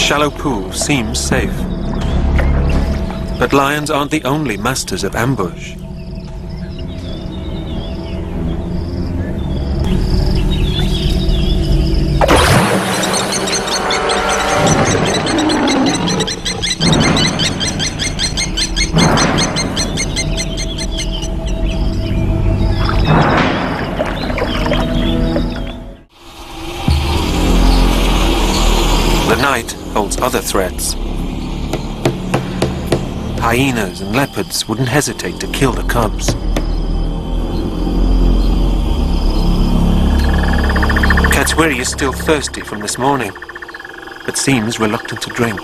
shallow pool seems safe. But lions aren't the only masters of ambush. The night holds other threats. Hyenas and leopards wouldn't hesitate to kill the cubs. Katswiri is still thirsty from this morning, but seems reluctant to drink.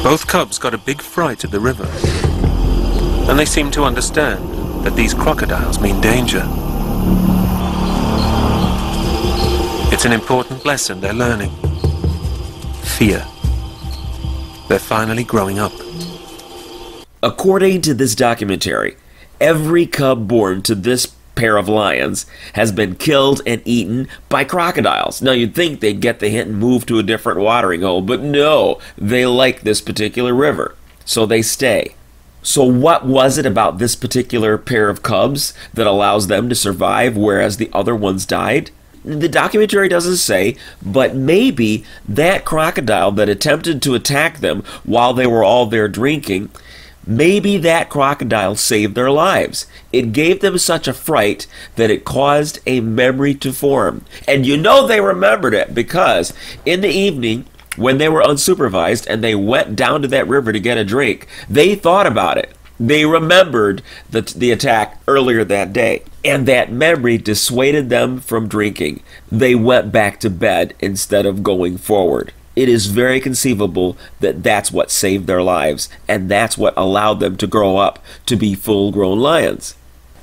Both cubs got a big fright at the river, and they seem to understand that these crocodiles mean danger. It's an important lesson they're learning. Fear. They're finally growing up. According to this documentary, every cub born to this pair of lions has been killed and eaten by crocodiles. Now you'd think they'd get the hint and move to a different watering hole, but no, they like this particular river, so they stay. So what was it about this particular pair of cubs that allows them to survive whereas the other ones died? The documentary doesn't say, but maybe that crocodile that attempted to attack them while they were all there drinking, maybe that crocodile saved their lives. It gave them such a fright that it caused a memory to form. And you know they remembered it because in the evening, when they were unsupervised and they went down to that river to get a drink, they thought about it. They remembered the attack earlier that day. And that memory dissuaded them from drinking. They went back to bed instead of going forward. It is very conceivable that that's what saved their lives, and that's what allowed them to grow up to be full-grown lions.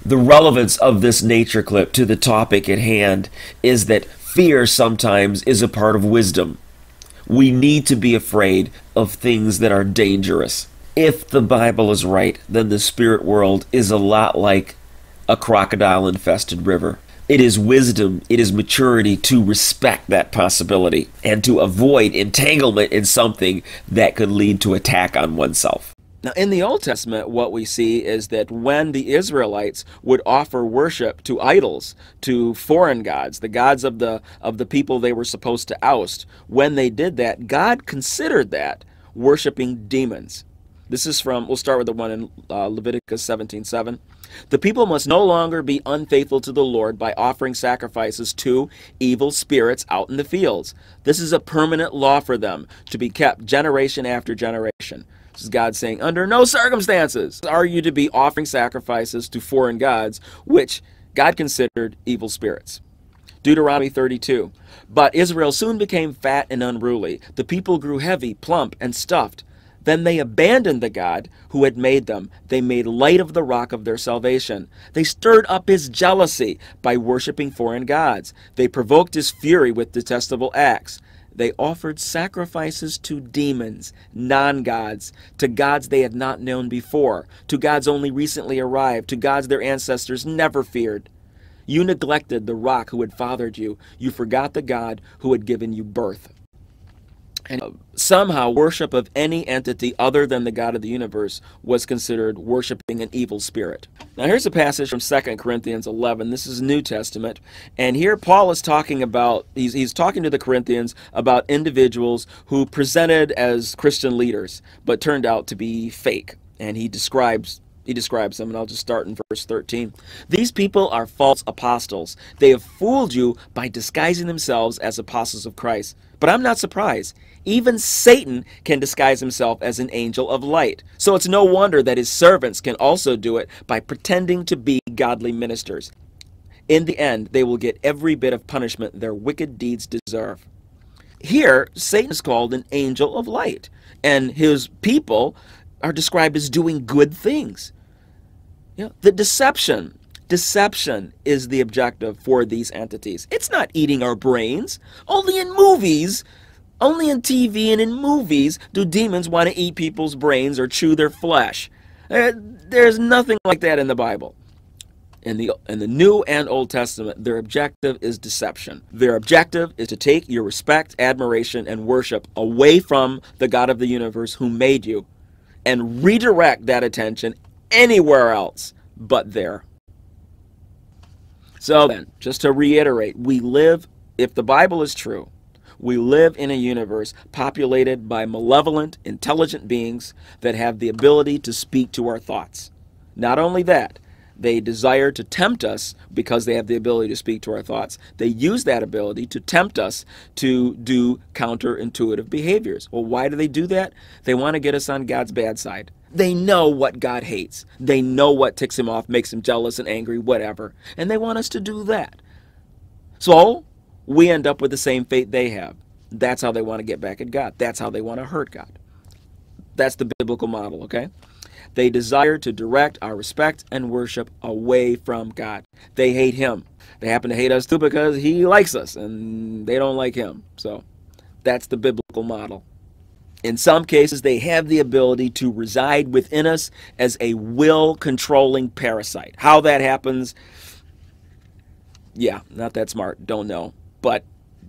The relevance of this nature clip to the topic at hand is that fear sometimes is a part of wisdom. We need to be afraid of things that are dangerous. If the Bible is right, then the spirit world is a lot like a crocodile-infested river. It is wisdom, it is maturity to respect that possibility and to avoid entanglement in something that could lead to attack on oneself. Now, in the Old Testament, what we see is that when the Israelites would offer worship to idols, to foreign gods, the gods of the people they were supposed to oust, when they did that, God considered that worshiping demons. This is from, we'll start with the one in Leviticus 17:7. The people must no longer be unfaithful to the Lord by offering sacrifices to evil spirits out in the fields. This is a permanent law for them to be kept generation after generation. This is God saying, under no circumstances are you to be offering sacrifices to foreign gods, which God considered evil spirits. Deuteronomy 32. But Israel soon became fat and unruly. The people grew heavy, plump, and stuffed. Then they abandoned the God who had made them. They made light of the rock of their salvation. They stirred up his jealousy by worshiping foreign gods. They provoked his fury with detestable acts. They offered sacrifices to demons, non-gods, to gods they had not known before, to gods only recently arrived, to gods their ancestors never feared. You neglected the rock who had fathered you. You forgot the God who had given you birth. And somehow worship of any entity other than the God of the universe was considered worshiping an evil spirit. Now here's a passage from 2 Corinthians 11. This is New Testament. And here Paul is talking about, he's talking to the Corinthians about individuals who presented as Christian leaders, but turned out to be fake. And he describes them, and I'll just start in verse 13. These people are false apostles. They have fooled you by disguising themselves as apostles of Christ. But I'm not surprised. Even Satan can disguise himself as an angel of light. So it's no wonder that his servants can also do it by pretending to be godly ministers. In the end, they will get every bit of punishment their wicked deeds deserve. Here, Satan is called an angel of light, and his people are described as doing good things. You know, the deception Deception is the objective for these entities. It's not eating our brains. Only in movies, only in TV and in movies do demons want to eat people's brains or chew their flesh. There's nothing like that in the Bible. In the New and Old Testament, their objective is deception. Their objective is to take your respect, admiration, and worship away from the God of the universe who made you and redirect that attention anywhere else but there. So then, just to reiterate, we live, if the Bible is true, we live in a universe populated by malevolent, intelligent beings that have the ability to speak to our thoughts. Not only that, they desire to tempt us because they have the ability to speak to our thoughts. They use that ability to tempt us to do counterintuitive behaviors. Well, why do they do that? They want to get us on God's bad side. They know what God hates. They know what ticks him off, makes him jealous and angry, whatever. And they want us to do that. So we end up with the same fate they have. That's how they want to get back at God. That's how they want to hurt God. That's the biblical model, okay? They desire to direct our respect and worship away from God. They hate him. They happen to hate us too because he likes us and they don't like him. So that's the biblical model. In some cases, they have the ability to reside within us as a will-controlling parasite. How that happens, yeah, not that smart, don't know. But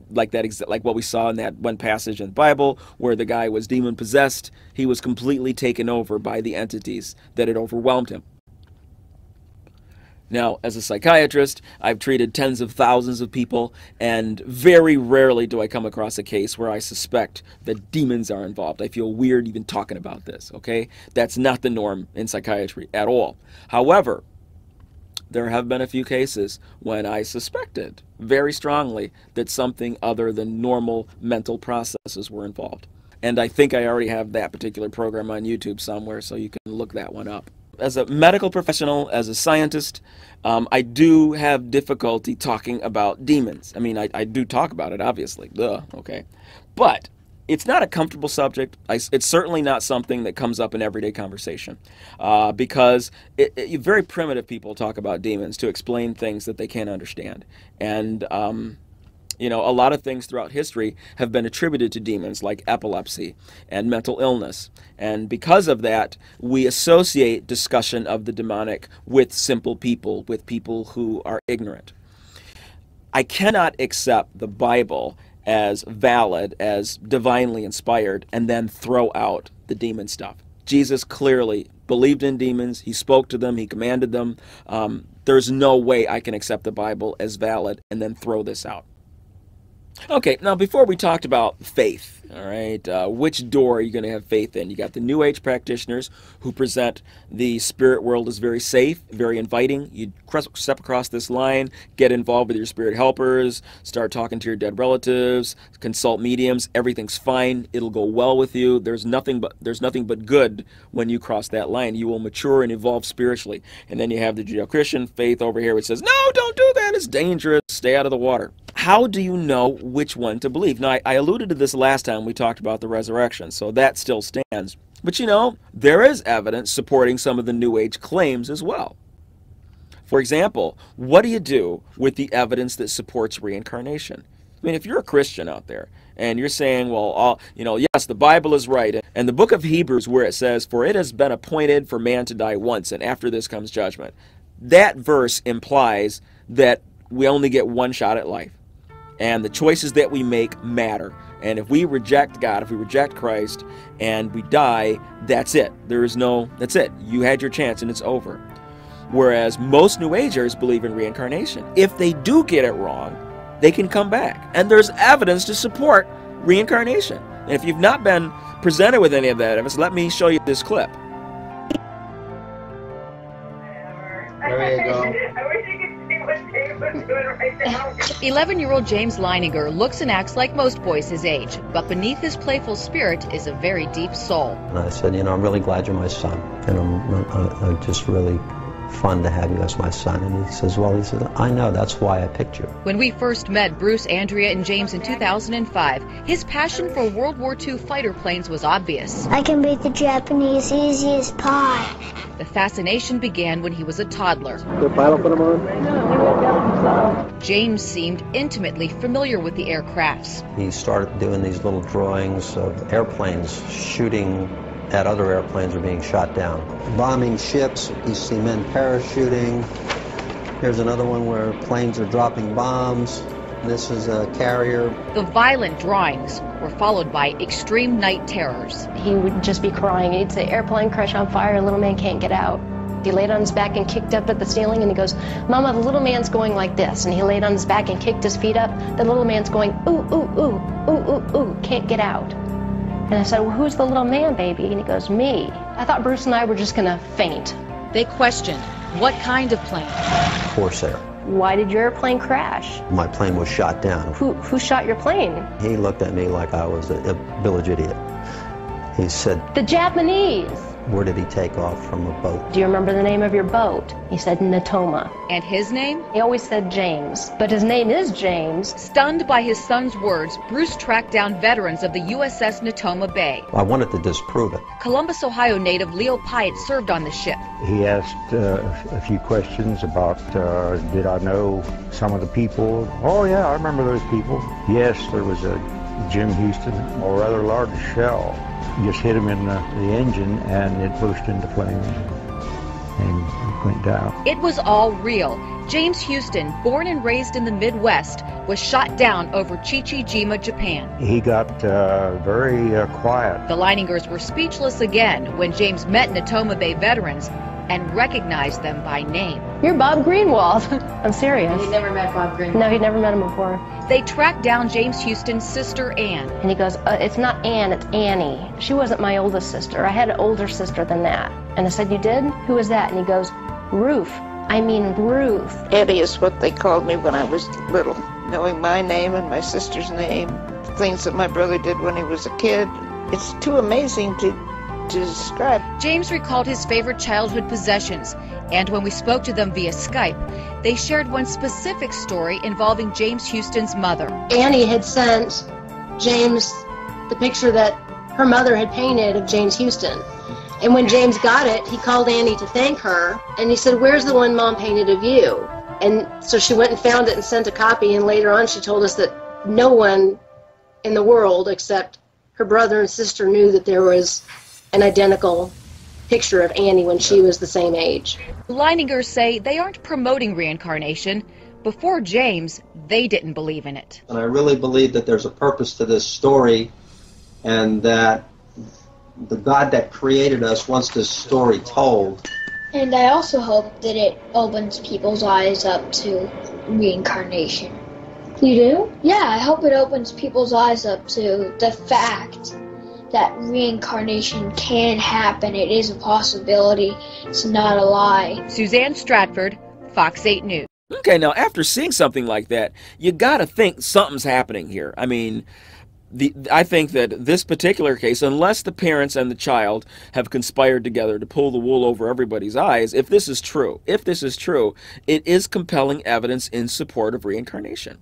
like what we saw in that one passage in the Bible where the guy was demon-possessed, he was completely taken over by the entities that had overwhelmed him. Now, as a psychiatrist, I've treated tens of thousands of people, and very rarely do I come across a case where I suspect that demons are involved. I feel weird even talking about this, okay? That's not the norm in psychiatry at all. However, there have been a few cases when I suspected very strongly that something other than normal mental processes were involved. And I think I already have that particular program on YouTube somewhere, so you can look that one up. As a medical professional, as a scientist, I do have difficulty talking about demons. I mean, I do talk about it, obviously. Duh, okay. But it's not a comfortable subject. It's certainly not something that comes up in everyday conversation because very primitive people talk about demons to explain things that they can't understand. And you know, a lot of things throughout history have been attributed to demons, like epilepsy and mental illness. And because of that, we associate discussion of the demonic with simple people, with people who are ignorant. I cannot accept the Bible as valid, as divinely inspired, and then throw out the demon stuff. Jesus clearly believed in demons. He spoke to them. He commanded them. There's no way I can accept the Bible as valid and then throw this out. Okay, now before we talked about faith, all right, which door are you going to have faith in? You got the New Age practitioners who present the spirit world as very safe, very inviting. You step across this line, get involved with your spirit helpers, start talking to your dead relatives, consult mediums. Everything's fine. It'll go well with you. There's nothing but good when you cross that line. You will mature and evolve spiritually. And then you have the Judeo-Christian faith over here which says, no, don't do that. It's dangerous. Stay out of the water. How do you know which one to believe? Now, I alluded to this last time we talked about the resurrection, so that still stands. But you know, there is evidence supporting some of the New Age claims as well. For example, what do you do with the evidence that supports reincarnation? I mean, if you're a Christian out there and you're saying, well, you know, yes, the Bible is right, and the book of Hebrews where it says, for it has been appointed for man to die once, and after this comes judgment. That verse implies that we only get one shot at life. And the choices that we make matter. And if we reject God, if we reject Christ, and we die, that's it. That's it. You had your chance and it's over. Whereas most New Agers believe in reincarnation. If they do get it wrong, they can come back. And there's evidence to support reincarnation. And if you've not been presented with any of that evidence, let me show you this clip. There you go. 11-year-old James Leininger looks and acts like most boys his age, but beneath his playful spirit is a very deep soul. And I said, you know, I'm really glad you're my son, and I just really fun to have you as my son. And he says, well, he said, I know, that's why I picked you. When we first met Bruce, Andrea, and James in 2005, his passion for World War II fighter planes was obvious. I can make the Japanese easy as pie. The fascination began when he was a toddler. The pilot put them on? James seemed intimately familiar with the aircrafts. He started doing these little drawings of airplanes shooting at other airplanes or being shot down. Bombing ships, you see men parachuting. Here's another one where planes are dropping bombs. This is a carrier. The violent drawings were followed by extreme night terrors. He would just be crying. He'd say, airplane crash on fire, little man can't get out. He laid on his back and kicked up at the ceiling, and he goes, Mama, the little man's going like this. And he laid on his back and kicked his feet up. The little man's going, ooh, ooh, ooh, ooh, ooh, ooh, can't get out. And I said, well, who's the little man, baby? And he goes, me. I thought Bruce and I were just gonna faint. They questioned, what kind of plane? Corsair. Why did your airplane crash? My plane was shot down. Who shot your plane? He looked at me like I was a village idiot. He said, The Japanese. where did he take off from a boat? Do you remember the name of your boat? He said Natoma. And his name? He always said James, but his name is James. Stunned by his son's words, Bruce tracked down veterans of the USS Natoma Bay. I wanted to disprove it. Columbus, Ohio native Leo Pyatt served on the ship. He asked a few questions about, did I know some of the people? Oh yeah, I remember those people. Yes, there was a Jim Houston, a rather large shell. Just hit him in the engine and it burst into flames and went down. It was all real. James Houston, born and raised in the Midwest, was shot down over Chichijima, Japan. He got very quiet. The Leiningers were speechless again when James met Natoma Bay veterans and recognized them by name. You're Bob Greenwald. I'm serious. He never met Bob Greenwald. No, he'd never met him before. They tracked down James Houston's sister, Ann. And he goes, it's not Ann, it's Annie. She wasn't my oldest sister. I had an older sister than that. And I said, you did? Who was that? And he goes, Ruth. I mean Ruth. Eddie is what they called me when I was little. Knowing my name and my sister's name, the things that my brother did when he was a kid, it's too amazing to describe. James recalled his favorite childhood possessions, and when we spoke to them via Skype, they shared one specific story involving James Houston's mother. Annie had sent James the picture that her mother had painted of James Houston. And when James got it, he called Annie to thank her, and he said, where's the one Mom painted of you? And so she went and found it and sent a copy, and later on she told us that no one in the world except her brother and sister knew that there was an identical picture of Annie when she was the same age. Leiningers say they aren't promoting reincarnation. Before James, they didn't believe in it. And I really believe that there's a purpose to this story, and that the God that created us wants this story told. And I also hope that it opens people's eyes up to reincarnation. You do? Yeah, I hope it opens people's eyes up to the fact that reincarnation can happen. It is a possibility. It's not a lie. Suzanne Stratford, Fox 8 News. Okay, now after seeing something like that, you got to think something's happening here. I mean, I think that this particular case, unless the parents and the child have conspired together to pull the wool over everybody's eyes, if this is true, it is compelling evidence in support of reincarnation.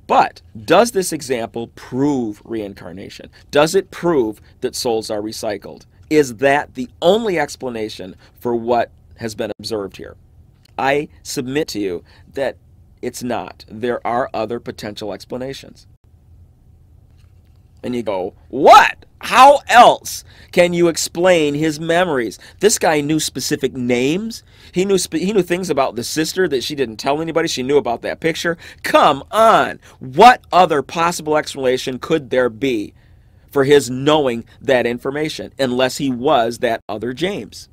But does this example prove reincarnation? Does it prove that souls are recycled? Is that the only explanation for what has been observed here? I submit to you that it's not. There are other potential explanations. And you go, what? How else can you explain his memories? This guy knew specific names. He knew things about the sister that she didn't tell anybody. She knew about that picture. Come on. What other possible explanation could there be for his knowing that information, unless he was that other James?